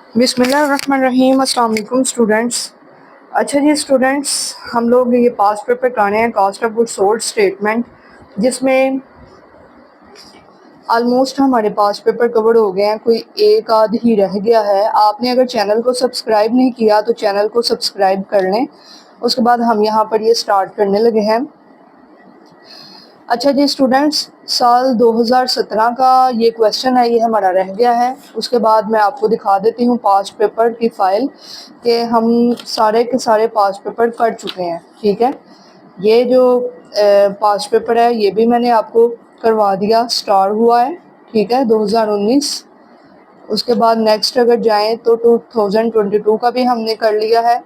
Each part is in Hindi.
बिस्मिल्लाहिर्रहमानिर्रहीम। अस्सलाम वालेकुम स्टूडेंट्स। अच्छा जी स्टूडेंट्स, हम लोग ये पास्ट पेपर कर रहे हैं cost of goods sold statement, जिसमें ऑलमोस्ट हमारे पास्ट पेपर कवर हो गए हैं, कोई एक आध ही रह गया है। आपने अगर चैनल को सब्सक्राइब नहीं किया तो चैनल को सब्सक्राइब कर लें। उसके बाद हम यहाँ पर ये स्टार्ट करने लगे हैं। अच्छा जी स्टूडेंट्स, साल 2017 का ये क्वेश्चन है, ये हमारा रह गया है। उसके बाद मैं आपको दिखा देती हूँ पास्ट पेपर की फ़ाइल कि हम सारे के सारे पास्ट पेपर कर चुके हैं। ठीक है, ये जो पास्ट पेपर है ये भी मैंने आपको करवा दिया, स्टार हुआ है। ठीक है, 2019। उसके बाद नेक्स्ट अगर जाएँ तो 2022 का भी हमने कर लिया है।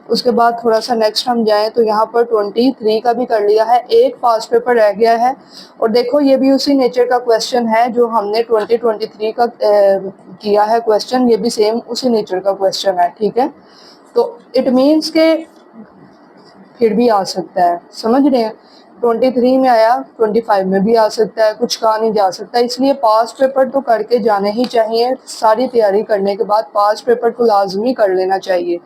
उसके बाद थोड़ा सा नेक्स्ट हम जाएँ तो यहाँ पर 23 का भी कर लिया है। एक पास्ट पेपर रह गया है, और देखो ये भी उसी नेचर का क्वेश्चन है जो हमने 2023 का किया है क्वेश्चन, ये भी सेम उसी नेचर का क्वेश्चन है। ठीक है, तो इट मीन्स के फिर भी आ सकता है, समझ रहे हैं। 23 में आया, 25 में भी आ सकता है, कुछ कहा नहीं जा सकता। इसलिए पास्ट पेपर तो करके जाने ही चाहिए। सारी तैयारी करने के बाद पास्ट पेपर को लाजमी कर लेना चाहिए।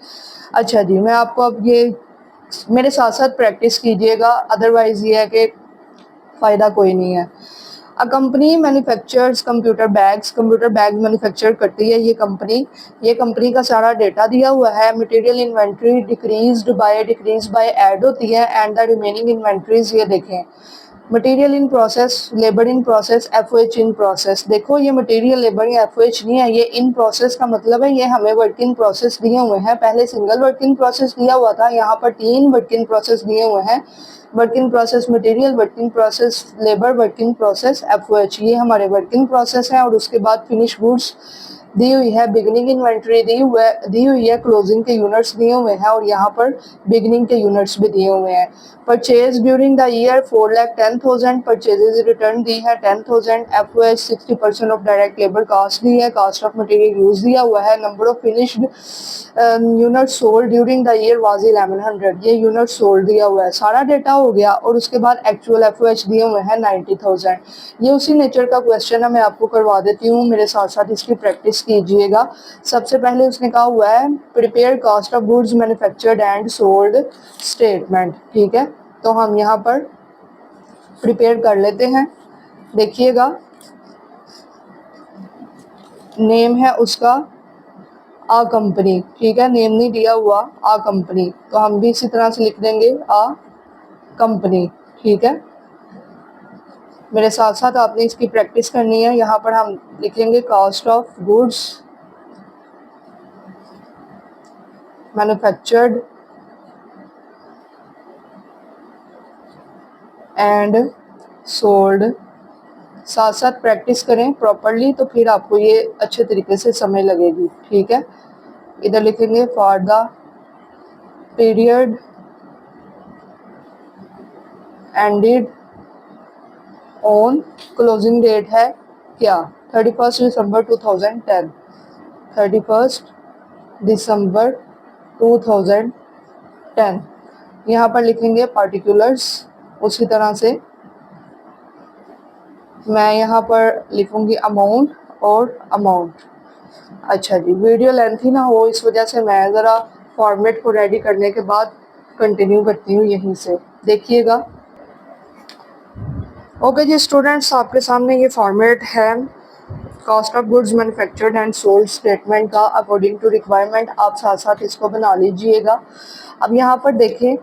अच्छा जी, मैं आपको अब ये मेरे साथ साथ प्रैक्टिस कीजिएगा, अदरवाइज़ ये है कि फ़ायदा कोई नहीं है। A company manufactures computer bag manufacture करती है ये कंपनी का सारा डेटा दिया हुआ है। Material inventory decrease by add होती है, एंड द रिमेनिंग इन्वेंट्रीज ये देखें। Material in process, labour in process, FOH in process. देखो ये मटेरियल लेबर या एफओएच नहीं है, ये इन प्रोसेस का मतलब है ये हमें वर्क इन प्रोसेस दिए हुए हैं। पहले सिंगल वर्क इन प्रोसेस दिया हुआ था, यहाँ पर 3 वर्क इन प्रोसेस दिए हुए हैं। Work in process material, work in process labour, work in process FOH, ये हमारे वर्क इन प्रोसेस हैं। और उसके बाद फिनिश गुड्स दी हुई है, बिगनिंग इन्वेंट्री दी हुई है, क्लोजिंग के यूनिट्स दिए हुए हैं, और यहाँ पर बिगनिंग के यूनिट्स भी दिए हुए हैं। Purchase during the year 4,10,000, purchases return दी है 10,000, FOH 60% of direct labour cost दी है, कास्ट ऑफ मटेरियल यूज दिया हुआ है। Number of finished unit sold during the year was 1100, ये यूनिट सोल्ड दिया हुआ है। सारा डेटा हो गया, और उसके बाद एक्चुअल एफओएच दिए हुए हैं 90,000। ये उसी नेचर का क्वेश्चन है, मैं आपको करवा देती हूँ, मेरे साथ साथ इसकी प्रैक्टिस कीजिएगा। सबसे पहले उसने कहा हुआ है prepare cost of goods manufactured and sold statement. ठीक है, तो हम यहाँ पर प्रिपेयर कर लेते हैं। देखिएगा, नेम है उसका आ कंपनी। ठीक है, नेम नहीं दिया हुआ, आ कंपनी, तो हम भी इसी तरह से लिख देंगे आ कंपनी। ठीक है, मेरे साथ साथ आपने इसकी प्रैक्टिस करनी है। यहाँ पर हम लिखेंगे cost of goods manufactured and sold. साथ साथ प्रैक्टिस करें प्रॉपरली, तो फिर आपको ये अच्छे तरीके से समझ लगेगी। ठीक है, इधर लिखेंगे for the period ended on, closing date है क्या 31 दिसंबर 2010, 31 दिसंबर 2010। यहाँ पर लिखेंगे पार्टिकुलर्स, उसी तरह से मैं यहाँ पर लिखूँगी अमाउंट और अमाउंट। अच्छा जी, वीडियो लेंथी ना हो इस वजह से मैं ज़रा फॉर्मेट को रेडी करने के बाद कंटिन्यू करती हूँ यहीं से। देखिएगा। ओके जी स्टूडेंट्स, आपके सामने ये फॉर्मेट है cost of goods manufactured and sold statement का, अकॉर्डिंग टू रिक्वायरमेंट। आप साथ साथ इसको बना लीजिएगा। अब यहाँ पर देखें,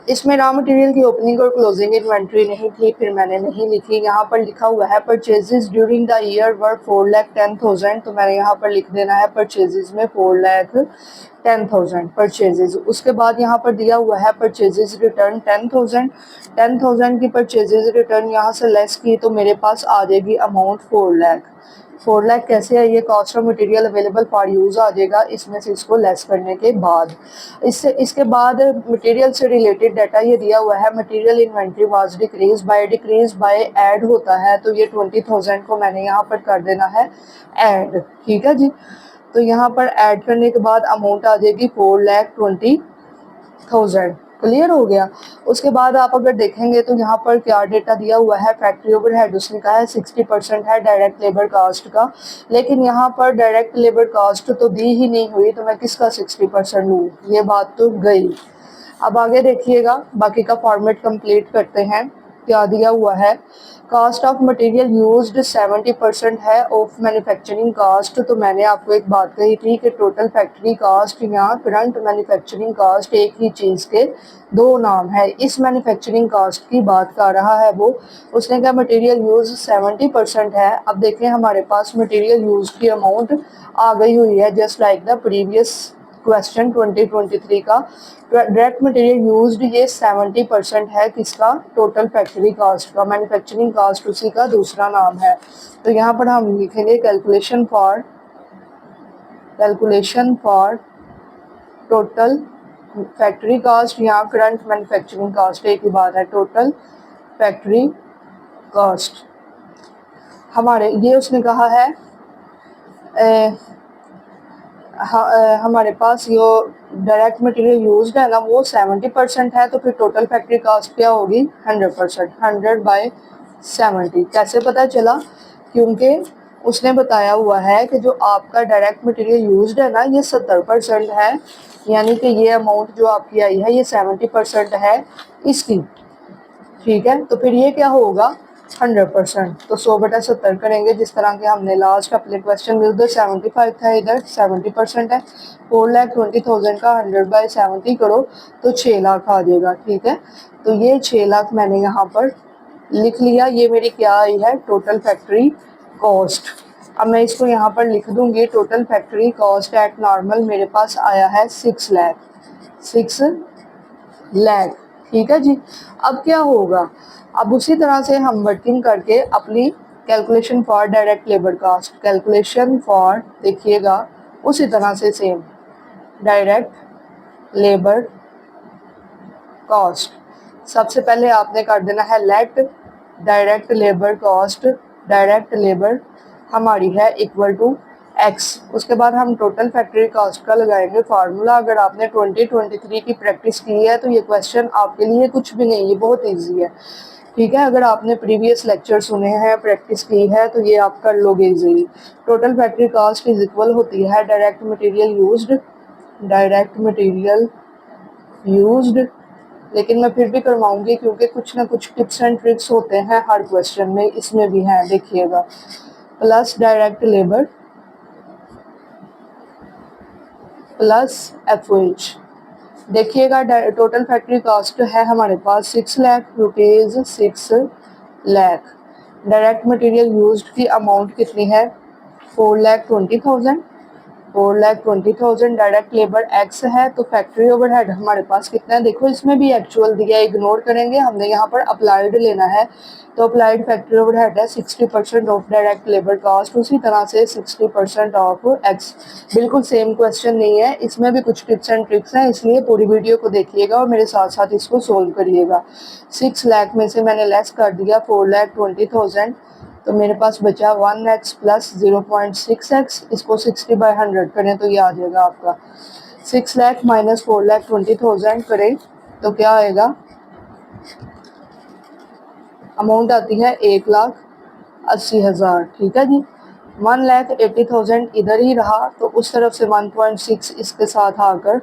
इसमें रॉ मटेरियल की ओपनिंग और क्लोजिंग इन्वेंट्री नहीं थी, फिर मैंने नहीं लिखी। यहाँ पर लिखा हुआ है परचेजेस ड्यूरिंग द ईयर वर 4,10,000, तो मैंने यहाँ पर लिख देना है परचेजेस में 4,10,000 परचेजेस। उसके बाद यहाँ पर दिया हुआ है परचेजेस रिटर्न 10,000, 10,000 की परचेजेस रिटर्न यहाँ से लेस की तो मेरे पास आ जाएगी अमाउंट 4 लाख। 4 लाख कैसे है, ये cost of material available for use आ जाएगा इसमें से, इसको लेस करने के बाद। इसके बाद मटेरियल से रिलेटेड डाटा ये दिया हुआ है, material inventory was decrease by add होता है, तो ये 20,000 को मैंने यहाँ पर कर देना है ऐड। ठीक है जी, तो यहाँ पर ऐड करने के बाद अमाउंट आ जाएगी 4,20,000। क्लियर हो गया। उसके बाद आप अगर देखेंगे तो यहाँ पर क्या डेटा दिया हुआ है, फैक्ट्री ओवरहेड उसने कहा है 60% है डायरेक्ट लेबर कास्ट का, लेकिन यहाँ पर डायरेक्ट लेबर कास्ट तो दी ही नहीं हुई, तो मैं किसका 60% लूँ, ये बात तो गई। अब आगे देखिएगा, बाकी का फॉर्मेट कंप्लीट करते हैं। क्या दिया हुआ है, कास्ट ऑफ मटेरियल यूज्ड 70% है ऑफ मैन्युफैक्चरिंग कास्ट। तो मैंने आपको एक बात कही थी कि टोटल फैक्ट्री कास्ट या करंट मैन्युफैक्चरिंग कास्ट एक ही चीज़ के दो नाम है। इस मैन्युफैक्चरिंग कास्ट की बात कर रहा है वो, उसने कहा मटेरियल यूज 70% है। अब देखें हमारे पास मटेरियल यूज की अमाउंट आ गई हुई है, just like the previous question 2023 का। डायरेक्ट मटेरियल यूज्ड ये 70% है किसका, टोटल फैक्ट्री कास्ट का। मैन्युफैक्चरिंग कास्ट उसी का दूसरा नाम है। तो यहाँ पर हम लिखेंगे calculation for total factory cost या करंट मैन्युफैक्चरिंग कास्ट, एक ही बात है, टोटल फैक्ट्री कास्ट। हमारे ये उसने कहा है हमारे पास जो डायरेक्ट मटेरियल यूज्ड है ना वो 70% है, तो फिर टोटल फैक्ट्री कास्ट क्या होगी 100%, 100/70। कैसे पता चला, क्योंकि उसने बताया हुआ है कि जो आपका डायरेक्ट मटेरियल यूज्ड है ना ये 70% है, यानी कि ये अमाउंट जो आपकी आई है ये 70% है इसकी, ठीक है। तो फिर ये क्या होगा 100%, तो 100/70 करेंगे, जिस तरह के हमने लास्ट अपने क्वेश्चन में उधर 75 था, इधर 70% है। 4,20,000 का 100/70 करो तो 6 लाख आ जाएगा, ठीक है। तो ये 6 लाख मैंने यहाँ पर लिख लिया, ये मेरी क्या आई है टोटल फैक्ट्री कॉस्ट। अब मैं इसको यहाँ पर लिख दूंगी, total factory cost at normal मेरे पास आया है 6 लाख, 6 लाख, ठीक है जी। अब क्या होगा, अब उसी तरह से हम वर्किंग करके अपनी calculation for direct labour cost, calculation for देखिएगा उसी तरह से सेम डायरेक्ट लेबर कॉस्ट। सबसे पहले आपने कर देना है let direct labour cost, direct labour हमारी है इक्वल टू एक्स। उसके बाद हम टोटल फैक्ट्री कॉस्ट का लगाएंगे फार्मूला। अगर आपने 2023 की प्रैक्टिस की है तो ये क्वेश्चन आपके लिए कुछ भी नहीं, ये बहुत इजी है, ठीक है। अगर आपने प्रीवियस लेक्चर सुने हैं, प्रैक्टिस की है, तो ये आप कर लोगे easily. Total factory cost is equal होती है direct material used, direct material used, लेकिन मैं फिर भी करवाऊंगी क्योंकि कुछ ना कुछ टिप्स एंड ट्रिक्स होते हैं हर क्वेश्चन में, इसमें भी हैं, देखिएगा, plus direct labour plus FOH। देखिएगा टोटल फैक्ट्री कॉस्ट है हमारे पास 6 lakh rupees, 6 lakh. Direct material used की अमाउंट कितनी है 4,20,000, 4,20,000। डायरेक्ट लेबर एक्स है, तो फैक्ट्री ओवरहेड हमारे पास कितना है, देखो इसमें भी एक्चुअल दिया, इग्नोर करेंगे, हमने यहाँ पर अप्लाइड लेना है। तो अप्लाइड फैक्ट्री ओवरहेड है 60% ऑफ डायरेक्ट लेबर कास्ट, उसी तरह से 60% ऑफ एक्स। बिल्कुल सेम क्वेश्चन नहीं है, इसमें भी कुछ टिप्स एंड ट्रिक्स हैं, इसलिए पूरी वीडियो को देखिएगा और मेरे साथ साथ इसको सोल्व करिएगा। 6 लाख में से मैंने लेस कर दिया 4,20,000, तो मेरे पास बचा 1x प्लस 0.6x, इसको 60/100 करें तो ये आ जाएगा आपका 6 लाख माइनस 4,20,000 करें तो क्या आएगा, अमाउंट आती है 1,80,000, ठीक है जी। 1,80,000 इधर ही रहा, तो उस तरफ से 1.6 इसके साथ आकर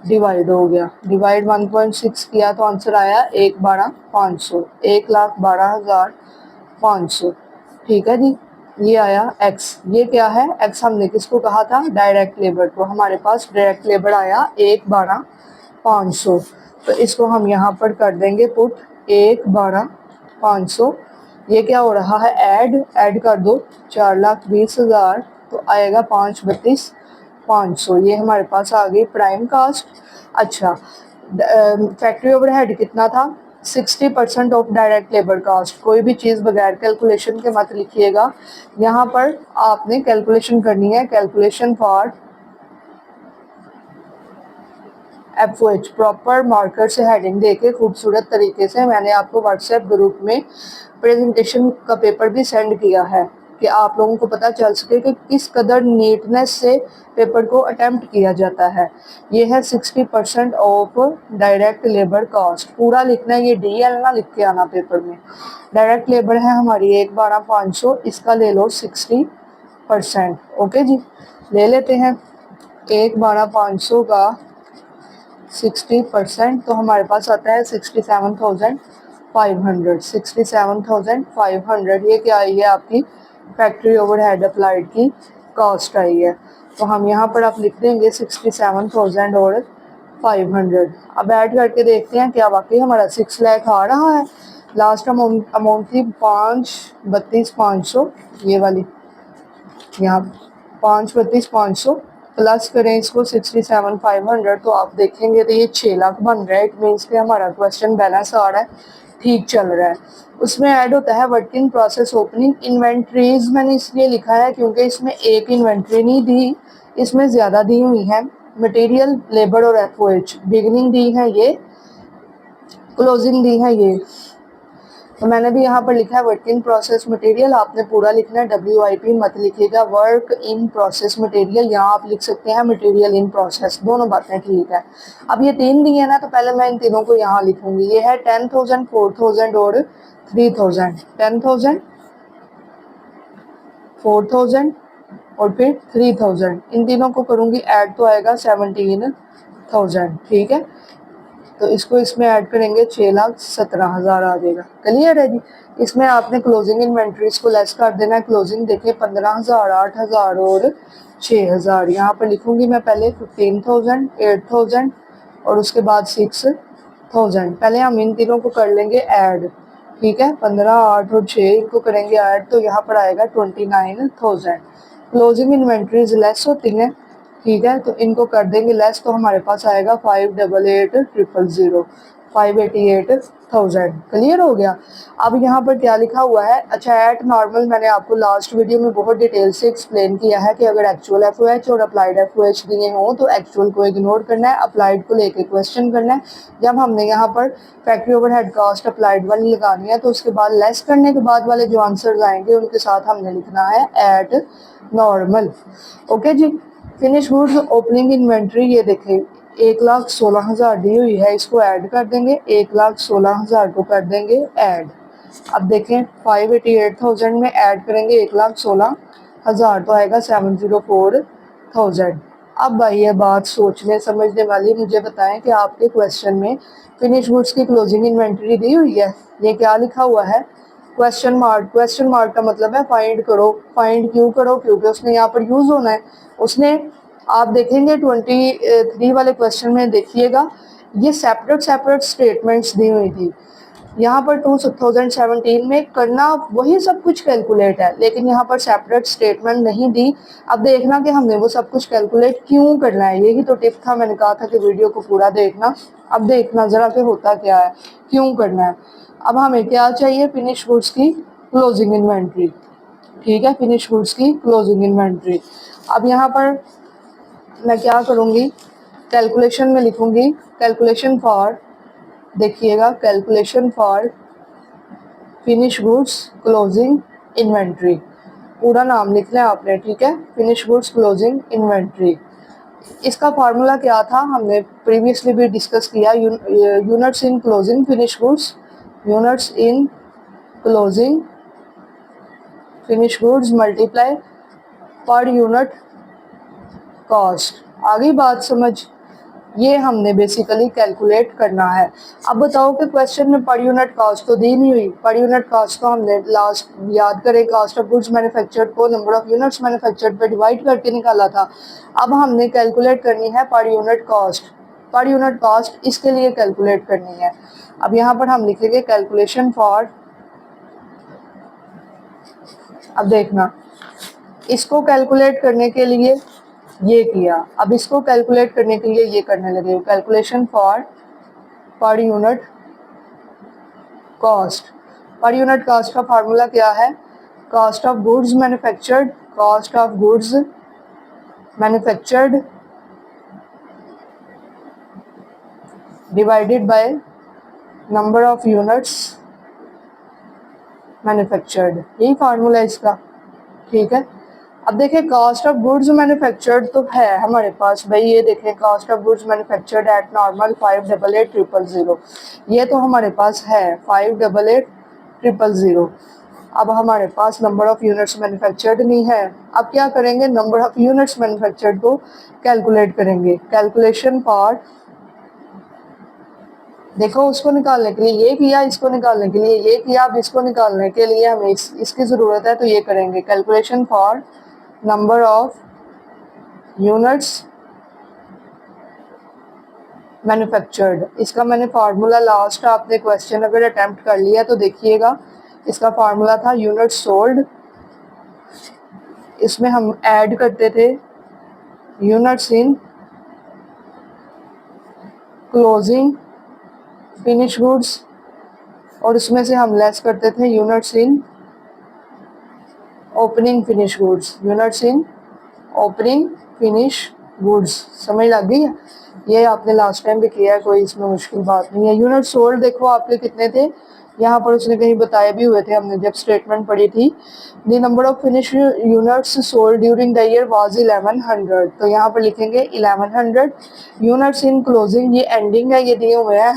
डिवाइड हो गया, डिवाइड 1.6 किया तो आंसर आया 1,12,500, 1,12,500, ठीक है जी। ये आया x, ये क्या है x, हमने किसको कहा था डायरेक्ट लेबर को, हमारे पास डायरेक्ट लेबर आया 1,12,500, तो इसको हम यहाँ पर कर देंगे पुट 1,12,500। ये क्या हो रहा है ऐड कर दो 4,20,000, तो आएगा 5,32,500, ये हमारे पास आ गई प्राइम कास्ट। अच्छा, फैक्ट्री ओवरहेड कितना था 60% ऑफ डायरेक्ट लेबर कास्ट। कोई भी चीज़ बगैर कैलकुलेशन के मत लिखिएगा, यहाँ पर आपने कैलकुलेशन करनी है, calculation for FOH, proper marker से हेडिंग देके खूबसूरत तरीके से मैंने आपको व्हाट्सएप ग्रुप में प्रेजेंटेशन का पेपर भी सेंड किया है कि आप लोगों को पता चल सके कि किस कदर नीटनेस से पेपर को अटेम्प्ट किया जाता है। ये है 60% ऑफ डायरेक्ट लेबर कॉस्ट। पूरा लिखना है, ये DL ना लिख के आना पेपर में। डायरेक्ट लेबर है हमारी 1/12,500, इसका ले लो 60%। ओके जी, ले लेते हैं 1/12,500 का 60%, तो हमारे पास आता है 67,500। 67,500 ये क्या आई है आपकी फैक्ट्री ओवरहेड अप्लाइड की कॉस्ट आई है। तो हम यहाँ पर आप लिख देंगे 67,000 और 500। अब ऐड करके देखते हैं क्या वाकई हमारा 6 लाख आ रहा है। लास्ट अमाउंट थी 5,32,500, ये वाली यहाँ 5,32,500 प्लस करें इसको 67,500, तो आप देखेंगे तो ये 6 लाख बन रहा है। इट मीन्स कि हमारा क्वेश्चन बैलेंस आ रहा है, ठीक चल रहा है। उसमें ऐड होता है work in process opening inventories. मैंने इसलिए लिखा है क्योंकि इसमें एक इन्वेंट्री नहीं दी, इसमें ज़्यादा दी हुई है। मटेरियल, लेबर और FOH, बिगनिंग दी है ये, क्लोजिंग दी है ये। तो मैंने भी यहाँ पर लिखा है वर्क इन प्रोसेस मटेरियल, आपने पूरा लिखना है, WIP मत लिखिएगा, वर्क इन प्रोसेस मटेरियल। यहाँ आप लिख सकते हैं मटेरियल इन प्रोसेस, दोनों बातें ठीक है। अब ये 3 दिए ना, तो पहले मैं इन तीनों को यहाँ लिखूंगी। ये है 10,000, 4,000 और 3,000। 10,000, 4,000 और फिर 3,000, इन तीनों को करूँगी ऐड तो आएगा 17,000। ठीक है, तो इसको इसमें ऐड करेंगे 6,17,000 आ जाएगा। क्लियर है जी। इसमें आपने क्लोजिंग इन्वेंट्रीज को लेस कर देना है। क्लोजिंग देखिए 15,000, 8,000 और 6,000। यहाँ पर लिखूंगी मैं पहले 15,000, 8,000 और उसके बाद 6,000। पहले हम इन तीनों को कर लेंगे ऐड। ठीक है, 15, 8 और 6 इनको करेंगे ऐड, तो यहाँ पर आएगा 29,000। क्लोजिंग इन्वेंट्रीज लेस होती हैं, ठीक है, तो इनको कर देंगे लेस, तो हमारे पास आएगा 5,88,000, 5,88,000। क्लियर हो गया। अब यहाँ पर क्या लिखा हुआ है, अच्छा एट नॉर्मल मैंने आपको लास्ट वीडियो में बहुत डिटेल से एक्सप्लेन किया है कि अगर एक्चुअल FOH और अप्लाइड FOH दिए हों तो एक्चुअल को इग्नोर करना है, अप्लाइड को लेके क्वेश्चन करना है। जब हमने यहाँ पर फैक्ट्री ओवरहेड कॉस्ट अप्लाइड वाली लगानी है, तो उसके बाद लेस करने के बाद वाले जो आंसर आएंगे उनके साथ हमने लिखना है एट नॉर्मल। ओके जी। फिनिश गुड्स ओपनिंग इन्वेंट्री, ये देखें 1,16,000 दी हुई है, इसको ऐड कर देंगे, 1,16,000 को कर देंगे ऐड। अब देखें 5,88,000 में ऐड करेंगे 1,16,000, तो आएगा 7,04,000। अब भाई ये बात सोचने समझने वाली, मुझे बताएं कि आपके क्वेश्चन में फिनिश गुड्स की क्लोजिंग इन्वेंट्री दी हुई है, ये क्या लिखा हुआ है, क्वेश्चन मार्क। क्वेश्चन मार्क का मतलब है फाइंड करो। फाइंड क्यों करो, क्योंकि उसने यहाँ पर यूज होना है। उसने, आप देखेंगे 23 वाले क्वेश्चन में देखिएगा, ये सेपरेट स्टेटमेंट्स दी हुई थी। यहाँ पर 2017 में करना वही सब कुछ कैलकुलेट है, लेकिन यहाँ पर सेपरेट स्टेटमेंट नहीं दी। अब देखना कि हमने वो सब कुछ कैलकुलेट क्यों करना है, यही तो टिप था, मैंने कहा था कि वीडियो को पूरा देखना। अब देखना जरा कि होता क्या है, क्यों करना है। अब हमें क्या चाहिए, फिनिश गुड्स की क्लोजिंग इन्वेंट्री। ठीक है, फिनिश गुड्स की क्लोजिंग इन्वेंट्री। अब यहाँ पर मैं क्या करूँगी, कैलकुलेशन में लिखूँगी कैलकुलेशन फॉर, देखिएगा calculation for finish goods closing inventory, पूरा नाम लिखना है आपने। ठीक है, फिनिश गुड्स क्लोजिंग इन्वेंट्री। इसका फार्मूला क्या था, हमने प्रीवियसली भी डिस्कस किया, units in closing finish goods, units in closing finish goods multiply per unit cost. आगे बात समझ, ये हमने बेसिकली कैलकुलेट करना है। अब बताओ कि क्वेश्चन में पर यूनिट कॉस्ट तो दी नहीं हुई। पर यूनिट कॉस्ट को हमने लास्ट याद करें, कॉस्ट ऑफ गुड्स मैन्युफैक्चर्ड को नंबर ऑफ यूनिट्स मैन्युफैक्चर्ड पे डिवाइड करके निकाला था। अब हमने कैलकुलेट करनी है per unit cost. Per unit cost इसके लिए कैलकुलेट करनी है। अब यहाँ पर हम लिखेंगे कैलकुलेशन फॉर, अब देखना, इसको कैलकुलेट करने के लिए ये किया, अब इसको कैलकुलेट करने के लिए ये करने लगे, calculation for per unit cost. Per unit cost का फार्मूला क्या है, cost of goods manufactured, cost of goods manufactured divided by number of units manufactured, यही फार्मूला है इसका। ठीक है। अब देखिए कॉस्ट ऑफ गुड्स मैन्युफैक्चर्ड तो है हमारे पास भाई, ये देखें cost of goods manufactured eight normal 588000, ये तो हमारे पास है 588000। अब हमारे पास नंबर ऑफ यूनिट्स मैन्युफैक्चर्ड नहीं है। अब क्या करेंगे, नंबर ऑफ यूनिट्स मैन्युफैक्चर्ड को कैलकुलेट करेंगे। कैलकुलेशन पार्ट देखो, उसको निकालने के लिए ये किया, इसको निकालने के लिए ये किया, अब इसको निकालने के लिए हमें इसकी ज़रूरत है, तो ये करेंगे। Calculation for number of units manufactured, इसका मैंने फार्मूला लास्ट आपने क्वेश्चन अगर अटेम्प्ट कर लिया तो देखिएगा, इसका फार्मूला था यूनिट्स सोल्ड, इसमें हम ऐड करते थे units in closing finish goods, और इसमें से हम लेस करते थे units in opening finish goods, units in opening finish goods. समझ लग गई है? ये आपने लास्ट टाइम भी किया है, कोई इसमें मुश्किल बात नहीं है। यूनिट सोल्ड देखो आपके कितने थे, यहाँ पर उसने कहीं बताए भी हुए थे, हमने जब स्टेटमेंट पढ़ी थी। The number of finish units sold during the year was 1100, तो यहाँ पर लिखेंगे 1100। यूनिट्स इन क्लोजिंग, ये एंडिंग है, ये दिए हुए हैं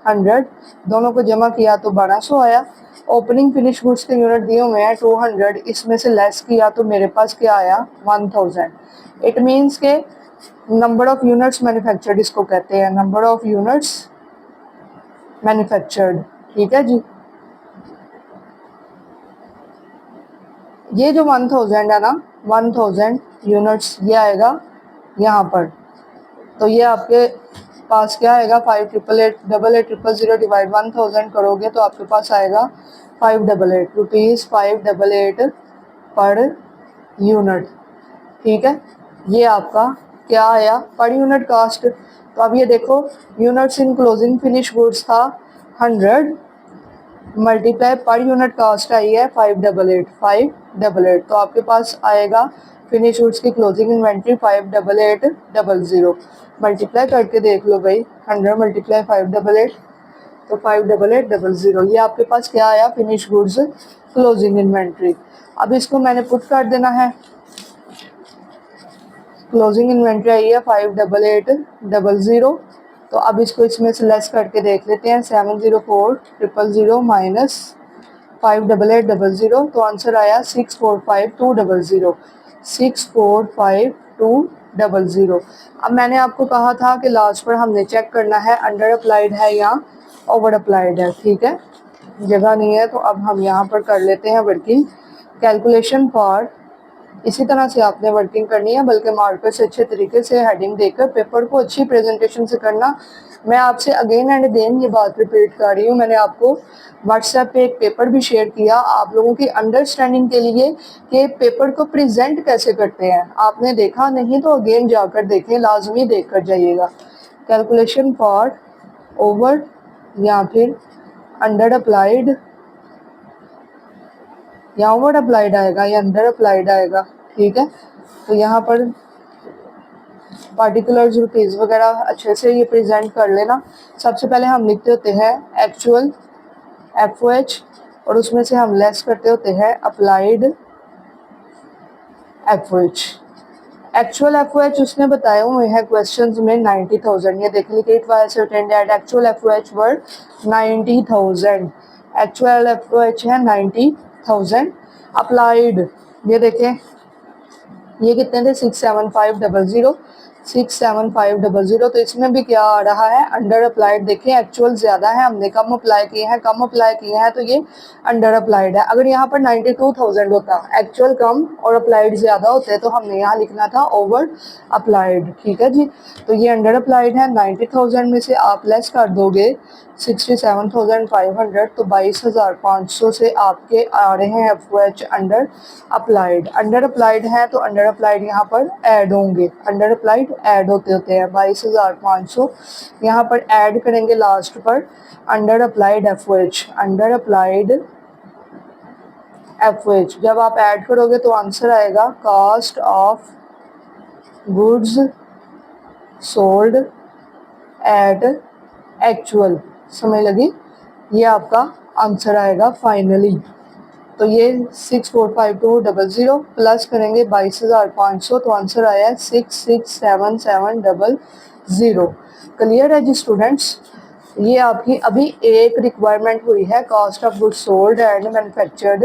100, दोनों को जमा किया तो 1200 आया। ओपनिंग फिनिश गुड्स के यूनिट दिए हुए हैं 200, इसमें से लेस किया तो मेरे पास क्या आया 1000। इट मीन्स के नंबर ऑफ यूनिट्स मैन्युफैक्चर्ड इसको कहते हैं, नंबर ऑफ यूनिट्स मैन्युफैक्चर्ड। ठीक है जी, ये जो 1000 है ना, 1000 यूनिट्स ये आएगा यहाँ पर, तो ये आपके पास क्या आएगा 588800 डिवाइड 1000 करोगे तो आपके पास आएगा 588 रुपीज़, 588 पर यूनिट। ठीक है, ये आपका क्या आया पर यूनिट कास्ट। तो अब ये देखो, units in closing finish goods था 100 मल्टीप्लाई पर यूनिट कास्ट आई है 588, तो आपके पास आएगा फिनिश गुड्स की क्लोजिंग इन्वेंट्री 58800। मल्टीप्लाई करके देख लो भाई, 100 मल्टीप्लाई 588 तो 58800, ये आपके पास क्या आया फिनिश गुड्स क्लोजिंग इन्वेंट्री। अब इसको मैंने पुट कर देना है, क्लोजिंग इन्वेंट्री आई है 58800, तो अब इसको इसमें से लेस करके देख लेते हैं, 704000 माइनस 58800, तो आंसर आया 645200, 645200। अब मैंने आपको कहा था कि लास्ट पर हमने चेक करना है अंडर अप्लाइड है या ओवर अप्लाइड है। ठीक है, जगह नहीं है तो अब हम यहाँ पर कर लेते हैं वर्किंग। कैलकुलेशन फॉर, इसी तरह से आपने वर्किंग करनी है, बल्कि मार्कर से अच्छे तरीके से हेडिंग देकर पेपर को अच्छी प्रेजेंटेशन से करना। मैं आपसे अगेन एंड अगेन ये बात रिपीट कर रही हूँ, मैंने आपको व्हाट्सएप पे एक पेपर भी शेयर किया आप लोगों की अंडरस्टैंडिंग के लिए कि पेपर को प्रेजेंट कैसे करते हैं। आपने देखा नहीं तो अगेन जाकर देखें, लाजमी देख कर जाइएगा। कैलकुलेशन फॉर ओवर या फिर अंडर अप्लाइड, या ओवर अप्लाइड आएगा या अंडर अप्लाइड आएगा। ठीक है, तो यहाँ पर पार्टिकुलर्स रुपीज़ वगैरह अच्छे से ये प्रेजेंट कर लेना। सबसे पहले हम लिखते होते हैं एक्चुअल FOH, और उसमें से हम लेस करते होते हैं अप्लाइड FOH। एक्चुअल FOH उसने बताए हुए हैं क्वेश्चंस में 90,000, ये देख लीजिए, it was certain that actual FOH were 90,000, actual FOH है 90,000। अप्लाइड ये देखें, ये कितने थे 67500, 67500, तो इसमें भी क्या आ रहा है अंडर अप्लाइड। देखिए एक्चुअल ज़्यादा है, हमने कम अप्लाई किए हैं, तो ये अंडर अप्लाइड है। अगर यहाँ पर 92,000 होता, एक्चुअल कम और अप्लाइड ज़्यादा होते तो हमने यहाँ लिखना था ओवर अप्लाइड। ठीक है जी, तो ये अंडर अप्लाइड है। 90,000 में से आप लेस कर दोगे 67,500, तो 22,500 से आपके आ रहे हैं FOH under applied. Under applied है तो अंडर अप्लाइड यहाँ पर ऐड होंगे, अंडर अप्लाइड ऐड होते हैं 22,500, यहाँ पर ऐड करेंगे लास्ट पर under applied FOH, under applied FOH। जब आप ऐड करोगे तो आंसर आएगा cost of goods sold at actual. समझ लगी, ये आपका आंसर आएगा फाइनली। तो ये 645200 प्लस करेंगे 22,500 तो आंसर आया है 667700। क्लियर है जी स्टूडेंट्स। ये आपकी अभी एक रिक्वायरमेंट हुई है cost of goods sold and manufactured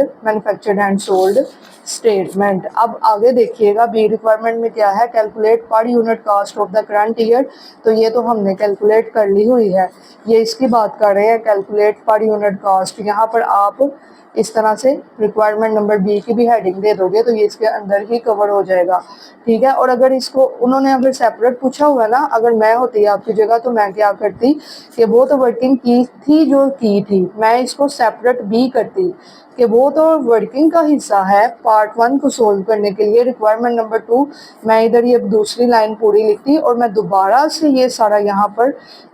and sold statement. अब आगे देखिएगा बी रिक्वायरमेंट में क्या है, calculate per unit cost of the current year. तो ये तो हमने कैलकुलेट कर ली हुई है, ये इसकी बात कर रहे हैं कैलकुलेट पर यूनिट कॉस्ट। यहाँ पर आप इस तरह से रिक्वायरमेंट नंबर बी की भी हेडिंग दे दोगे तो ये इसके अंदर ही कवर हो जाएगा, ठीक है। और अगर इसको उन्होंने अगर सेपरेट पूछा हुआ ना, अगर मैं होती आपकी जगह तो मैं क्या करती कि वो तो वर्किंग की थी जो की थी, मैं इसको सेपरेट बी करती कि वो तो वर्किंग का हिस्सा है पार्ट 1 को सोल्व करने के लिए। रिक्वायरमेंट नंबर 2 मैं इधर ये दूसरी लाइन पूरी लिखती और मैं दोबारा से ये सारा यहाँ पर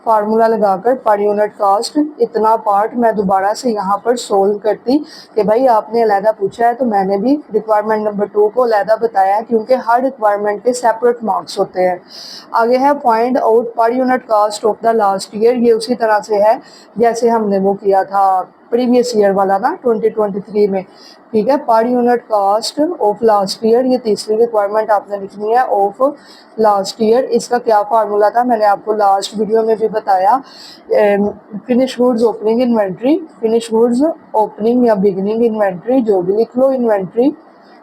फार्मूला लगाकर पर यूनिट कॉस्ट इतना पार्ट मैं दोबारा से यहाँ पर सोल्व करती कि भाई आपने अलहदा पूछा है तो मैंने भी रिक्वायरमेंट नंबर 2 को अलहदा बताया है, क्योंकि हर रिक्वायरमेंट के सेपरेट मार्क्स होते हैं। आगे है find out per unit cost of the last year. ये उसी तरह से है जैसे हमने वो किया था प्रीवियस ईयर वाला ना 2023 में, ठीक है। Per unit cost of last year, ये तीसरी रिक्वायरमेंट आपने लिखनी है ऑफ लास्ट ईयर। इसका क्या फार्मूला था मैंने आपको लास्ट वीडियो में भी बताया। Finish goods opening inventory, finish goods opening या बिगनिंग इन्वेंट्री जो भी लिख लो इन्वेंट्री,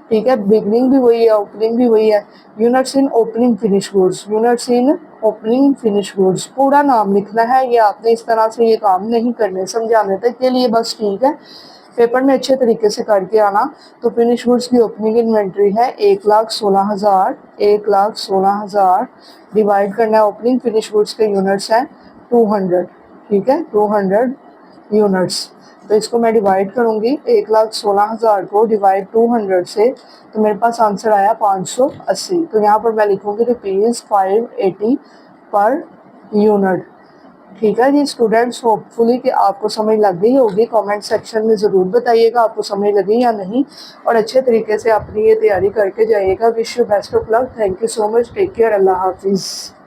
ठीक है। बिगनिंग भी वही है ओपनिंग भी वही है। Units in opening finish goods, units in opening finish goods पूरा नाम लिखना है। ये आपने इस तरह से ये काम नहीं करने, समझाने तक के लिए बस, ठीक है। पेपर में अच्छे तरीके से करके आना। तो फिनिश गुड्स की ओपनिंग इन्वेंट्री है 1,16,000, 1,16,000 डिवाइड करना है ओपनिंग फिनिश गुड्स के यूनिट्स हैं 200, ठीक है, 200 यूनिट्स। तो इसको मैं डिवाइड करूंगी 1,16,000 को डिवाइड 200 से, तो मेरे पास आंसर आया 580। तो यहाँ पर मैं लिखूंगी ₹580 पर यूनिट, ठीक है जी स्टूडेंट्स। होपफुली कि आपको समझ लग गई होगी। कमेंट सेक्शन में ज़रूर बताइएगा आपको समझ लगी या नहीं, और अच्छे तरीके से अपनी ये तैयारी करके जाइएगा। Wish you best of luck. Thank you so much. Take care. अल्लाह हाफिज़।